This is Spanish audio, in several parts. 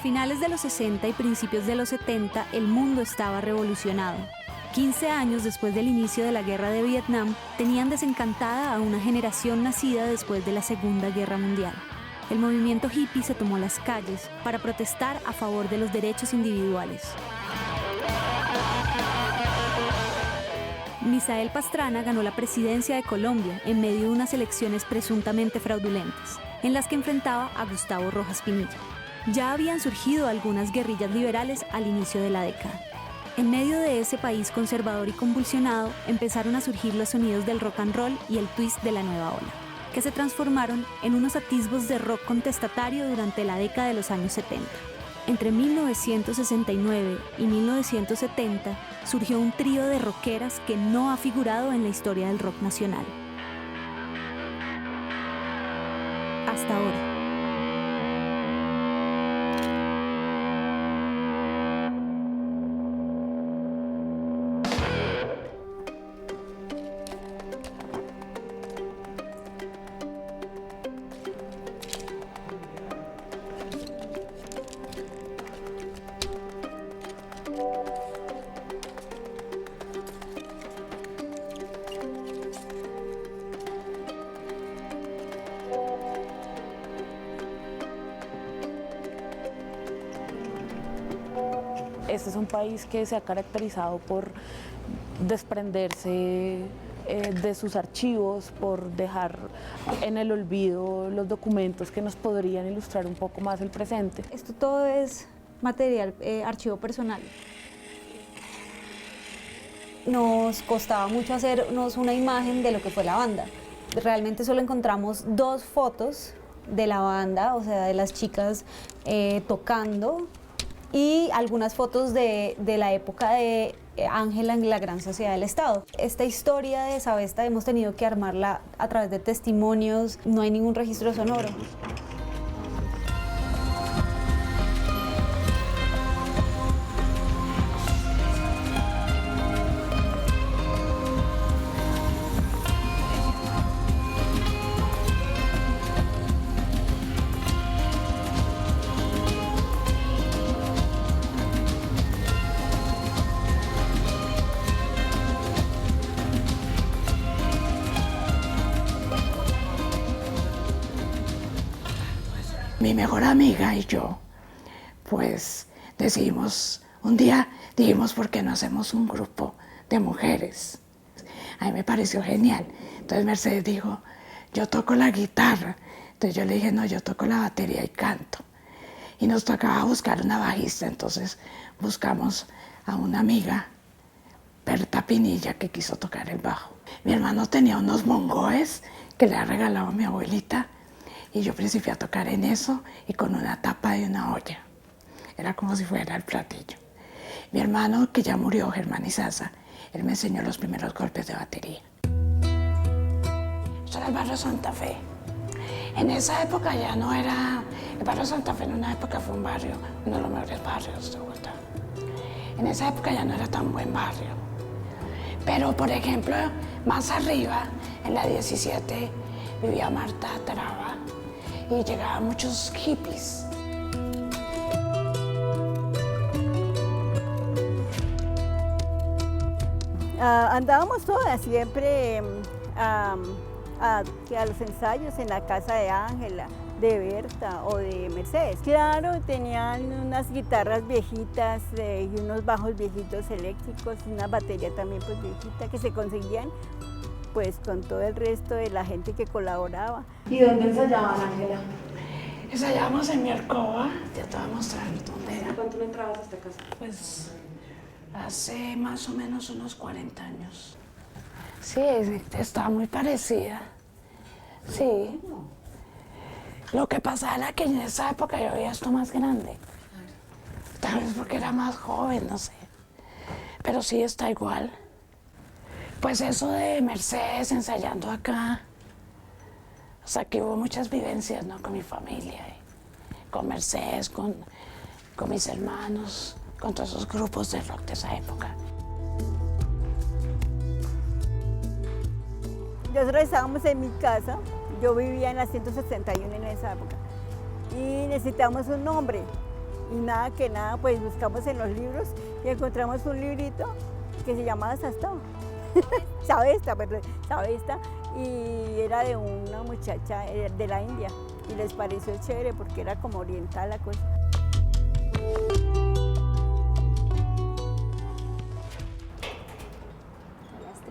finales de los 60 y principios de los 70, el mundo estaba revolucionado. 15 años después del inicio de la Guerra de Vietnam, tenían desencantada a una generación nacida después de la Segunda Guerra Mundial. El movimiento hippie se tomó a las calles para protestar a favor de los derechos individuales. Misael Pastrana ganó la presidencia de Colombia en medio de unas elecciones presuntamente fraudulentas, en las que enfrentaba a Gustavo Rojas Pinilla. Ya habían surgido algunas guerrillas liberales al inicio de la década. En medio de ese país conservador y convulsionado, empezaron a surgir los sonidos del rock and roll y el twist de la nueva ola, que se transformaron en unos atisbos de rock contestatario durante la década de los años 70. Entre 1969 y 1970 surgió un trío de rockeras que no ha figurado en la historia del rock nacional. Hasta ahora. Este es un país que se ha caracterizado por desprenderse de sus archivos, por dejar en el olvido los documentos que nos podrían ilustrar un poco más el presente. Esto todo es material, archivo personal. Nos costaba mucho hacernos una imagen de lo que fue la banda. Realmente solo encontramos 2 fotos de la banda, o sea, de las chicas tocando, y algunas fotos de la época de Ángela en la Gran Sociedad del Estado. Esta historia de Sabesta hemos tenido que armarla a través de testimonios, no hay ningún registro sonoro. Mi mejor amiga y yo, pues un día dijimos, ¿por qué no hacemos un grupo de mujeres? A mí me pareció genial. Entonces Mercedes dijo, yo toco la guitarra. Entonces yo le dije, no, yo toco la batería y canto. Y nos tocaba buscar una bajista, entonces buscamos a una amiga, Berta Pinilla, que quiso tocar el bajo. Mi hermano tenía unos bongoes que le ha regalado a mi abuelita, y yo principié a tocar en eso y con una tapa de una olla. Era como si fuera el platillo. Mi hermano, que ya murió, Germán Izaza, él me enseñó los primeros golpes de batería. Esto era el barrio Santa Fe. En esa época ya no era... El barrio Santa Fe en una época fue un barrio, uno de los mejores barrios de Bogotá. En esa época ya no era tan buen barrio. Pero, por ejemplo, más arriba, en la 17, vivía Marta Taraba y llegaban muchos hippies. Andábamos todas siempre a los ensayos en la casa de Ángela, de Berta o de Mercedes. Claro, tenían unas guitarras viejitas y unos bajos viejitos eléctricos, y una batería también pues viejita que se conseguían pues con todo el resto de la gente que colaboraba. ¿Y dónde ensayaban, Ángela? Ensayábamos en mi alcoba, ya te voy a mostrar dónde era. ¿Cuánto no entrabas a esta casa? Pues hace más o menos unos 40 años. Sí, estaba muy parecida. Sí. Lo que pasa era que en esa época yo veía esto más grande. Tal vez porque era más joven, no sé. Pero sí está igual. Pues eso de Mercedes ensayando acá. O sea, que hubo muchas vivencias, ¿no? Con mi familia, con Mercedes, con mis hermanos, con todos esos grupos de rock de esa época. Nosotros estábamos en mi casa, yo vivía en la 161 en esa época, y necesitamos un nombre. Y nada que nada, pues buscamos en los libros y encontramos un librito que se llamaba Sabesta, perdón, Sabesta, y era de una muchacha de la India y les pareció chévere porque era como oriental la cosa.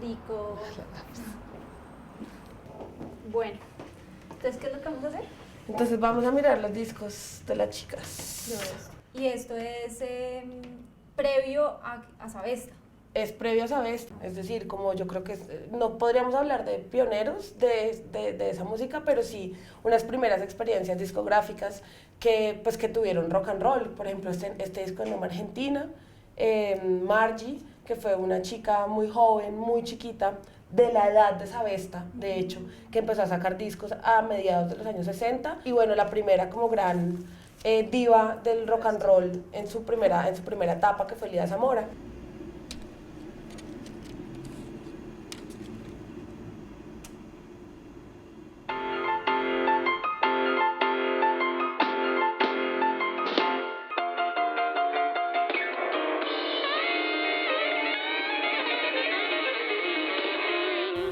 Rico. Bueno, entonces, ¿qué es lo que vamos a hacer? Entonces vamos a mirar los discos de las chicas. Y esto es previo a Sabesta. Es previo a Sabesta, es decir, como yo creo que no podríamos hablar de pioneros de esa música, pero sí unas primeras experiencias discográficas que tuvieron rock and roll. Por ejemplo, este disco de Noma Argentina, Margie, que fue una chica muy joven, muy chiquita, de la edad de Sabesta, de hecho, que empezó a sacar discos a mediados de los años 60, y bueno, la primera como gran diva del rock and roll en su primera etapa, que fue Lida Zamora.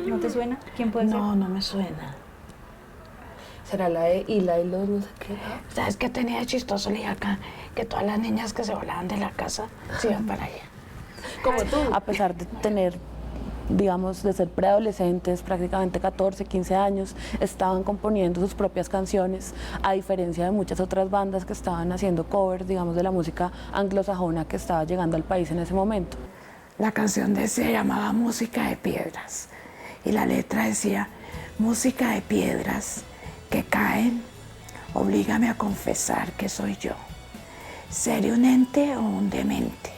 ¿No te suena? ¿Quién puede ser? No, no me suena. ¿Será la de Hila y los no sé qué? ¿Sabes qué tenía de chistoso, acá? Que todas las niñas que se volaban de la casa se iban para allá. Como tú. A pesar de tener, digamos, de ser preadolescentes, prácticamente 14, 15 años, estaban componiendo sus propias canciones, a diferencia de muchas otras bandas que estaban haciendo covers, digamos, de la música anglosajona que estaba llegando al país en ese momento. La canción se llamaba Música de Piedras y la letra decía: música de piedras que caen, oblígame a confesar que soy yo. ¿Seré un ente o un demente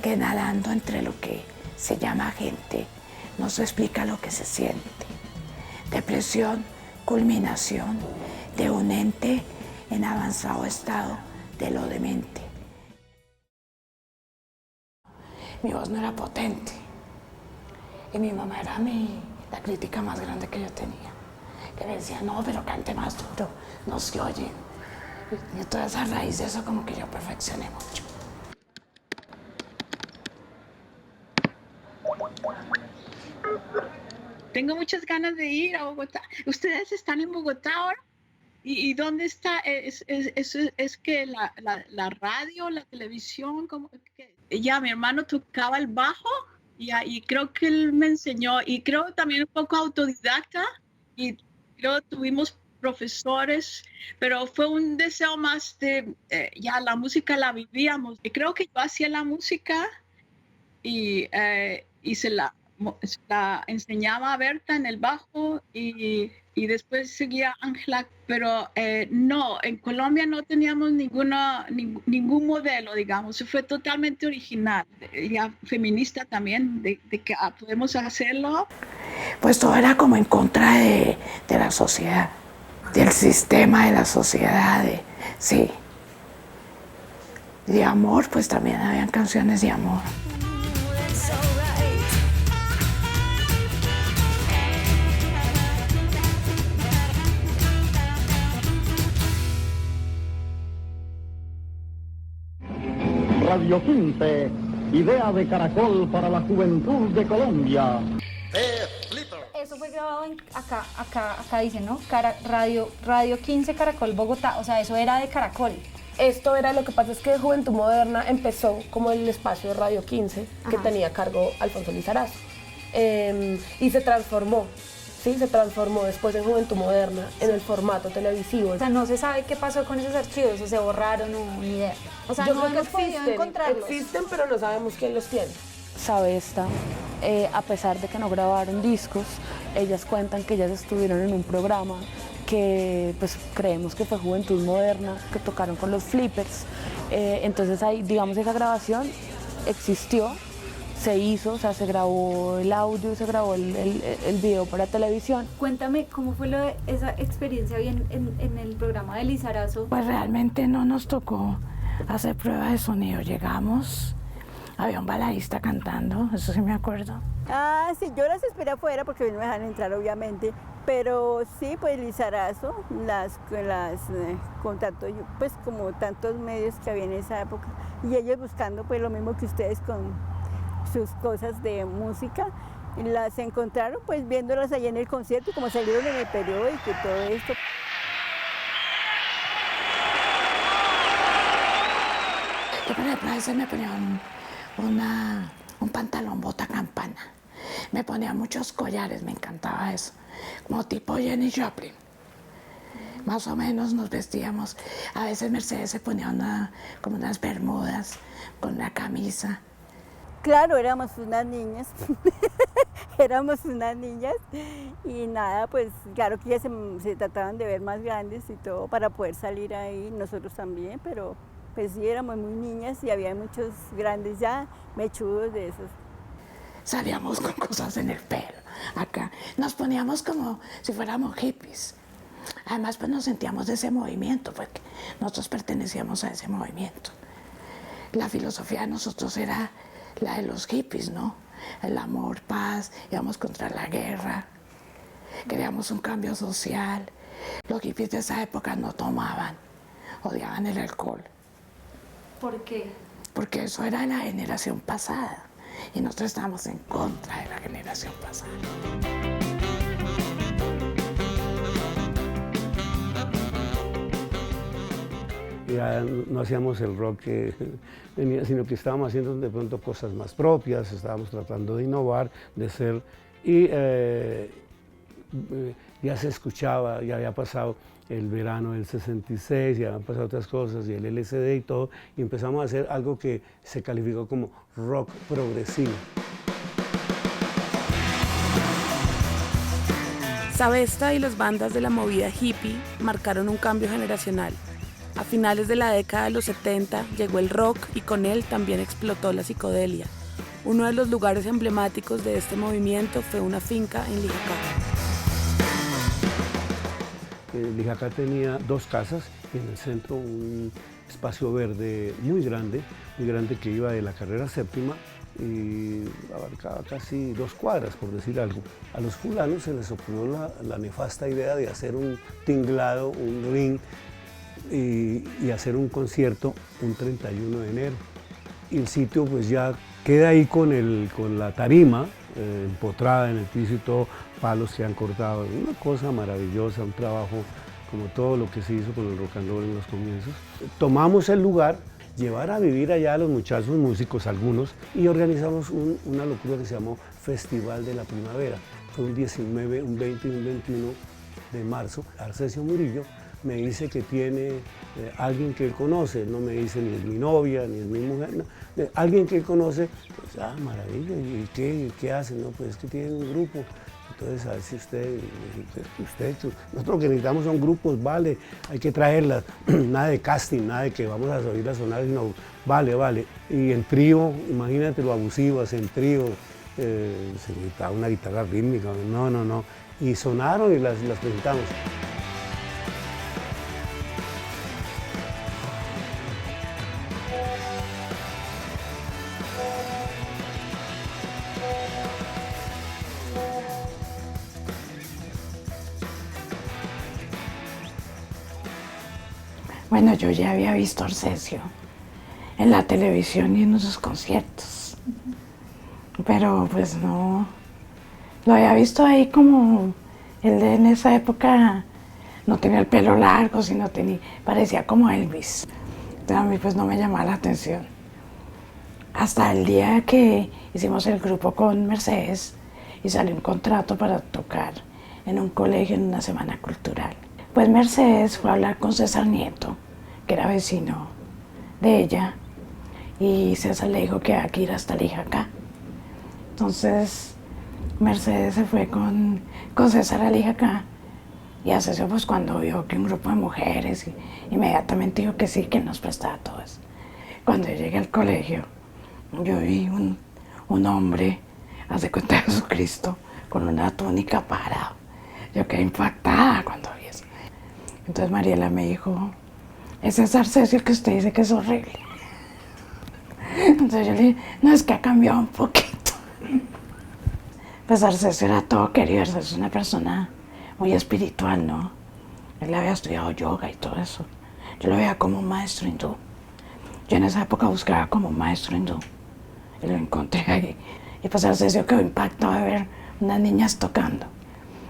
que nadando entre lo que se llama gente no se explica lo que se siente? Depresión, culminación de un ente en avanzado estado de lo demente. Mi voz no era potente y mi mamá era la crítica más grande que yo tenía, que me decía: no, pero cante más duro, no se oye. Y entonces a raíz de eso como que yo perfeccioné mucho. Tengo muchas ganas de ir a Bogotá. ¿Ustedes están en Bogotá ahora? ¿Y dónde está? ¿Es que la radio, la televisión? Ya, mi hermano tocaba el bajo y creo que él me enseñó, y creo también un poco autodidacta, y creo que tuvimos profesores, pero fue un deseo más de, ya la música la vivíamos. Y creo que yo hacía la música y se la enseñaba a Berta en el bajo y después seguía Ángela, pero no, en Colombia no teníamos ningún modelo, digamos. Fue totalmente original, ya feminista también, de que podemos hacerlo. Pues todo era como en contra de la sociedad, del sistema de la sociedad, sí. De amor, pues también habían canciones de amor. Radio 15, idea de Caracol para la juventud de Colombia. Eso fue grabado acá dice, ¿no? Radio 15 Caracol Bogotá, o sea, eso era de Caracol. Esto era, lo que pasa es que Juventud Moderna empezó como el espacio de Radio 15, que tenía a cargo Alfonso Lizarazo, y se transformó. Sí, se transformó después en Juventud Moderna, en el formato televisivo. O sea, no se sabe qué pasó con esos archivos, o se borraron, o ni idea. O sea, Yo no creo que hemos podido encontrarlos. existen, pero no sabemos quién los tiene. Sabesta, a pesar de que no grabaron discos, ellas cuentan que ellas estuvieron en un programa que pues creemos que fue Juventud Moderna, que tocaron con los Flippers. Entonces ahí, digamos, esa grabación existió, se hizo, o sea, se grabó el audio y se grabó el video para televisión. Cuéntame cómo fue esa experiencia bien en el programa de Lizarazo. Pues realmente no nos tocó hacer prueba de sonido. Llegamos Había un baladista cantando, eso sí me acuerdo. Ah, sí, yo las esperé afuera porque no me dejaron entrar, obviamente. Pero sí, pues Lizarazo, con tanto, pues como tantos medios que había en esa época, y ellos buscando pues lo mismo que ustedes con sus cosas de música, y las encontraron pues viéndolas allá en el concierto, como salieron en el periódico y todo esto. Yo, por ejemplo, a veces me ponía un pantalón bota campana. Me ponía muchos collares, me encantaba eso. Como tipo Jenny Joplin. Más o menos nos vestíamos. A veces Mercedes se ponía como unas bermudas con una camisa. Claro, éramos unas niñas, éramos unas niñas y nada, pues claro que ellas se trataban de ver más grandes y todo para poder salir ahí, nosotros también, pero pues sí éramos muy niñas y había muchos grandes ya, mechudos de esos. Salíamos con cosas en el pelo, acá. Nos poníamos como si fuéramos hippies. Además, pues nos sentíamos de ese movimiento, porque nosotros pertenecíamos a ese movimiento. La filosofía de nosotros era la de los hippies, ¿no? El amor, paz, íbamos contra la guerra, queríamos un cambio social. Los hippies de esa época no tomaban, odiaban el alcohol. ¿Por qué? Porque eso era la generación pasada y nosotros estábamos en contra de la generación pasada. Ya no hacíamos el rock que venía, sino que estábamos haciendo de pronto cosas más propias, estábamos tratando de innovar, de ser, y ya se escuchaba, ya había pasado el verano del 66, ya habían pasado otras cosas, y el LSD y todo, y empezamos a hacer algo que se calificó como rock progresivo. Sabesta y las bandas de la movida hippie marcaron un cambio generacional. A finales de la década de los 70 llegó el rock y con él también explotó la psicodelia. Uno de los lugares emblemáticos de este movimiento fue una finca en Lijacá. Lijacá tenía 2 casas y en el centro un espacio verde muy grande que iba de la carrera séptima y abarcaba casi 2 cuadras, por decir algo. A los fulanos se les ocurrió la nefasta idea de hacer un tinglado, un ring, y hacer un concierto un 31 de enero. Y el sitio pues ya queda ahí con la tarima empotrada en el piso y todo, palos que han cortado, una cosa maravillosa, un trabajo como todo lo que se hizo con el rock and roll en los comienzos. Tomamos el lugar, llevar a vivir allá a los muchachos músicos, algunos, y organizamos una locura que se llamó Festival de la Primavera. Fue un 19, un 20 y un 21 de marzo. Arcesio Murillo me dice que tiene alguien que él conoce, no me dice ni es mi novia, ni es mi mujer, no, alguien que él conoce, pues maravilla, ¿y qué hace? No, pues es que tiene un grupo, entonces a ver si usted, nosotros lo que necesitamos son grupos, vale, hay que traerlas, nada de casting, nada de que vamos a subir a sonar, sino vale, y en trío, imagínate lo abusivas, en trío, se necesitaba una guitarra rítmica, no, y sonaron y las presentamos. Bueno, yo ya había visto a Arcesio en la televisión y en sus conciertos, pero pues no, lo había visto ahí como él en esa época no tenía el pelo largo, sino parecía como Elvis. Entonces a mí pues no me llamaba la atención. Hasta el día que hicimos el grupo con Mercedes y salió un contrato para tocar en un colegio en una semana cultural. Pues Mercedes fue a hablar con César Nieto, que era vecino de ella, y César le dijo que había que ir hasta Lijacá. Entonces Mercedes se fue con César a Lijacá, y Arcesio pues cuando vio que un grupo de mujeres, inmediatamente dijo que sí, que nos prestaba todo eso. Cuando yo llegué al colegio, yo vi un hombre, hace cuenta de Jesucristo, con una túnica parado. Yo quedé impactada cuando vi eso. Entonces Mariela me dijo, ese es Arcesio que usted dice que es horrible. Entonces yo le dije, no, es que ha cambiado un poquito. Pues Arcesio era todo querido, Arcesio es una persona muy espiritual, ¿no? Él había estudiado yoga y todo eso. Yo lo veía como un maestro hindú. Yo en esa época buscaba como un maestro hindú. Y lo encontré ahí. Y pues Arcesio quedó impactado de ver unas niñas tocando.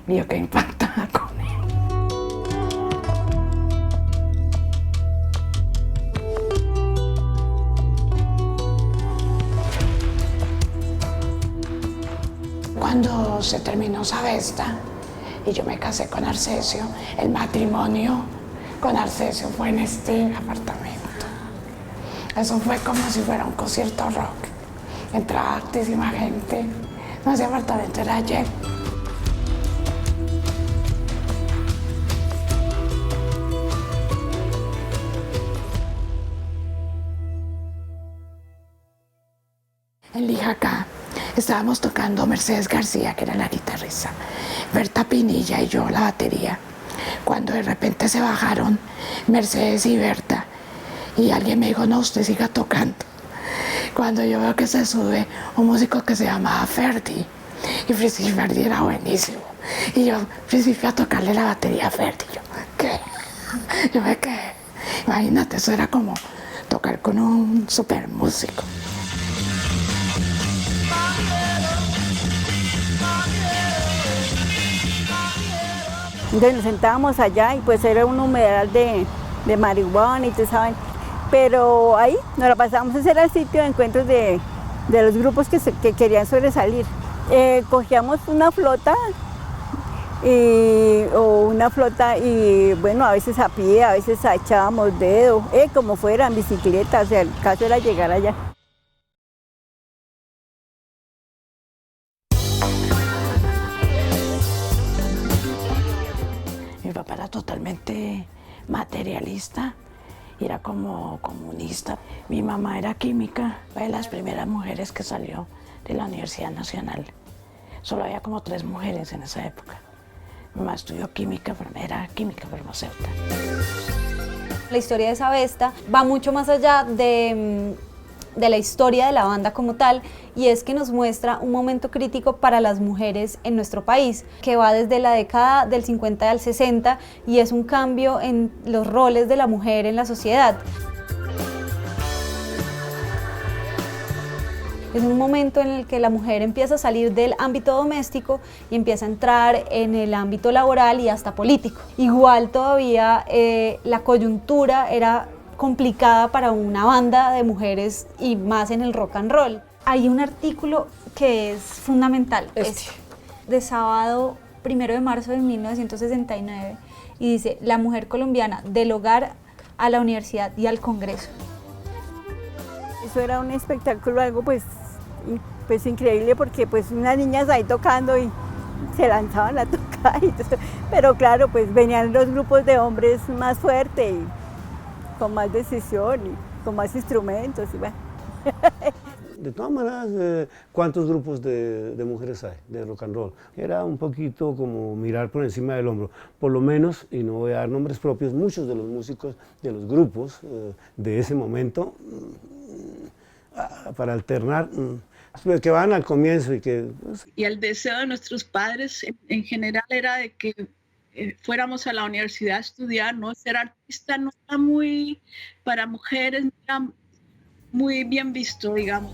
Y yo quedé impactada con él. Cuando se terminó Sabesta y yo me casé con Arcesio, el matrimonio con Arcesio fue en este apartamento. Eso fue como si fuera un concierto rock. Entraba hartísima gente. No, ese apartamento era lleno. En Lijacá estábamos tocando Mercedes García, que era la guitarrista, Berta Pinilla y yo la batería. Cuando de repente se bajaron Mercedes y Berta, y alguien me dijo, no, usted siga tocando. Cuando yo veo que se sube un músico que se llamaba Ferdi, y Ferdi era buenísimo, y yo principio a tocarle la batería a Ferdi, ¿qué? Yo me quedé, imagínate, eso era como tocar con un super músico. Entonces nos sentábamos allá y pues era un humedal de marihuana y tú sabes. Pero ahí nos la pasábamos, ese era el sitio de encuentros de los grupos que querían sobresalir. Cogíamos una flota y bueno, a veces a pie, a veces echábamos dedo, como fuera, en bicicleta, o sea, el caso era llegar allá. Mi papá era totalmente materialista, era como comunista. Mi mamá era química, fue de las primeras mujeres que salió de la Universidad Nacional. Solo había como 3 mujeres en esa época. Mi mamá estudió química, era química farmacéutica. La historia de Sabesta va mucho más allá de la historia de la banda como tal, y es que nos muestra un momento crítico para las mujeres en nuestro país, que va desde la década del 50 al 60 y es un cambio en los roles de la mujer en la sociedad. Es un momento en el que la mujer empieza a salir del ámbito doméstico y empieza a entrar en el ámbito laboral y hasta político. Igual todavía la coyuntura era complicada para una banda de mujeres y más en el rock and roll. Hay un artículo que es fundamental, es de sábado 1 de marzo de 1969 y dice: la mujer colombiana del hogar a la universidad y al Congreso. Eso era un espectáculo, algo pues increíble, porque pues unas niñas ahí tocando y se lanzaban a tocar, pero claro, pues venían los grupos de hombres más fuertes y con más decisión y con más instrumentos y bueno. De todas maneras, ¿cuántos grupos de mujeres hay de rock and roll? Era un poquito como mirar por encima del hombro. Por lo menos, y no voy a dar nombres propios, muchos de los músicos de los grupos de ese momento, para alternar, que van al comienzo y que... Y el deseo de nuestros padres en general era de que fuéramos a la universidad a estudiar, ¿no? Ser artista no era muy, para mujeres, no era muy bien visto, digamos.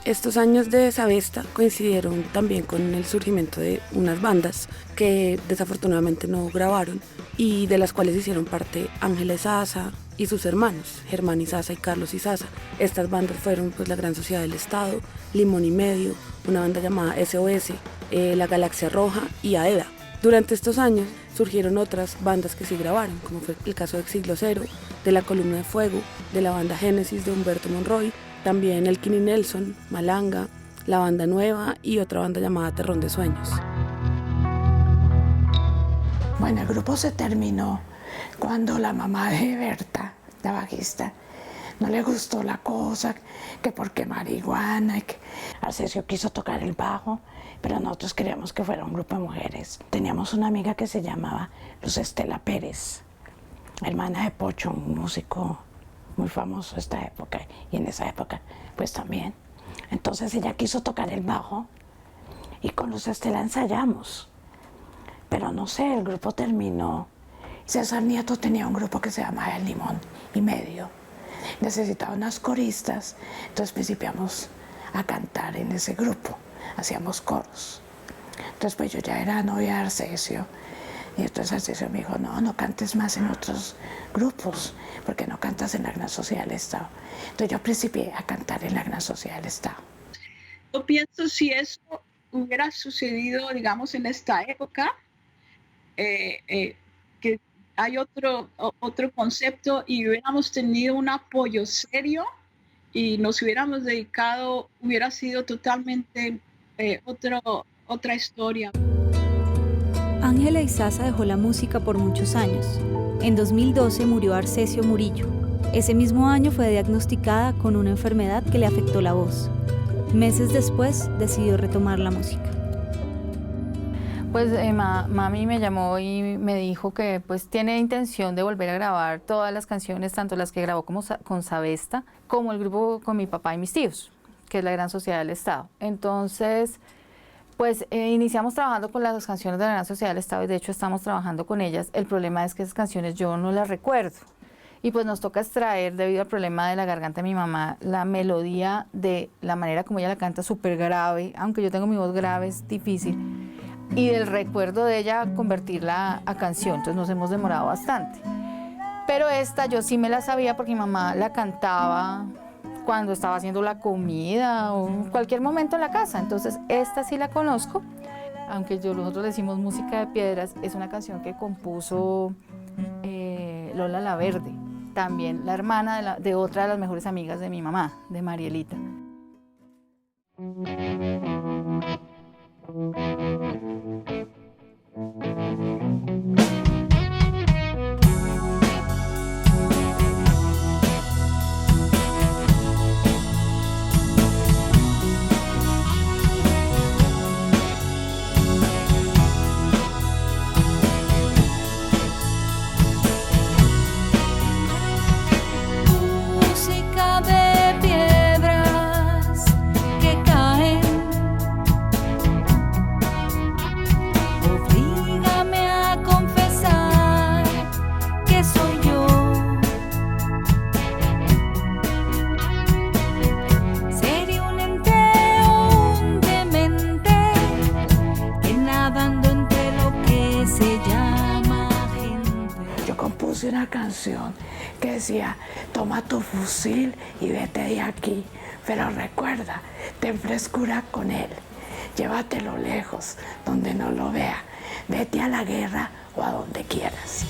Estos años de Sabesta coincidieron también con el surgimiento de unas bandas que desafortunadamente no grabaron y de las cuales hicieron parte Ángela Izaza y sus hermanos, Germán Izaza y Carlos Izaza. Estas bandas fueron pues La Gran Sociedad del Estado, Limón y Medio, una banda llamada SOS, La Galaxia Roja y AEDA. Durante estos años surgieron otras bandas que sí grabaron, como fue el caso de Siglo Cero, de La Columna de Fuego, de la banda Génesis de Humberto Monroy, también El Kini Nelson, Malanga, La Banda Nueva y otra banda llamada Terrón de Sueños. Bueno, el grupo se terminó cuando la mamá de Berta, la bajista, no le gustó la cosa, que porque marihuana, y que Arcesio quiso tocar el bajo, pero nosotros queríamos que fuera un grupo de mujeres. Teníamos una amiga que se llamaba Luz Estela Pérez, hermana de Pocho, un músico muy famoso esta época, y en esa época pues también. Entonces ella quiso tocar el bajo y con Luz Estela ensayamos, pero no sé, el grupo terminó. César Nieto tenía un grupo que se llamaba El Limón y Medio, necesitaba unas coristas, entonces principiamos a cantar en ese grupo, hacíamos coros. Entonces pues yo ya era novia de Arcesio, y entonces Arcesio me dijo, no cantes más en otros grupos, porque no cantas en la Gran Sociedad del Estado. Entonces yo principié a cantar en la Gran Sociedad del Estado. Yo pienso si eso hubiera sucedido, digamos, en esta época, que hay otro concepto y hubiéramos tenido un apoyo serio y nos hubiéramos dedicado, hubiera sido totalmente otra historia. Ángela Izaza dejó la música por muchos años. En 2012 murió Arcesio Murillo. Ese mismo año fue diagnosticada con una enfermedad que le afectó la voz. Meses después decidió retomar la música. Pues mami me llamó y me dijo que pues tiene intención de volver a grabar todas las canciones, tanto las que grabó con Sabesta, como el grupo con mi papá y mis tíos, que es la Gran Sociedad del Estado. Entonces, pues iniciamos trabajando con las canciones de la Gran Sociedad del Estado y de hecho estamos trabajando con ellas. El problema es que esas canciones yo no las recuerdo. Y pues nos toca extraer, debido al problema de la garganta de mi mamá, la melodía de la manera como ella la canta, súper grave, aunque yo tengo mi voz grave, es difícil. Y del recuerdo de ella convertirla a canción, entonces nos hemos demorado bastante. Pero esta yo sí me la sabía porque mi mamá la cantaba cuando estaba haciendo la comida o en cualquier momento en la casa, entonces esta sí la conozco, aunque nosotros decimos música de piedras, es una canción que compuso Lola Laverde, también la hermana de otra de las mejores amigas de mi mamá, de Marielita. Música de piedras que caen, obrígame a confesar que soy yo. Seré un ente o un demente que nadando entre lo que se llama gente. Yo compuse una canción que decía, toma tu fusil y vete de aquí, pero recuerda, ten frescura con él, llévatelo lejos, donde no lo vea, vete a la guerra o a donde quieras.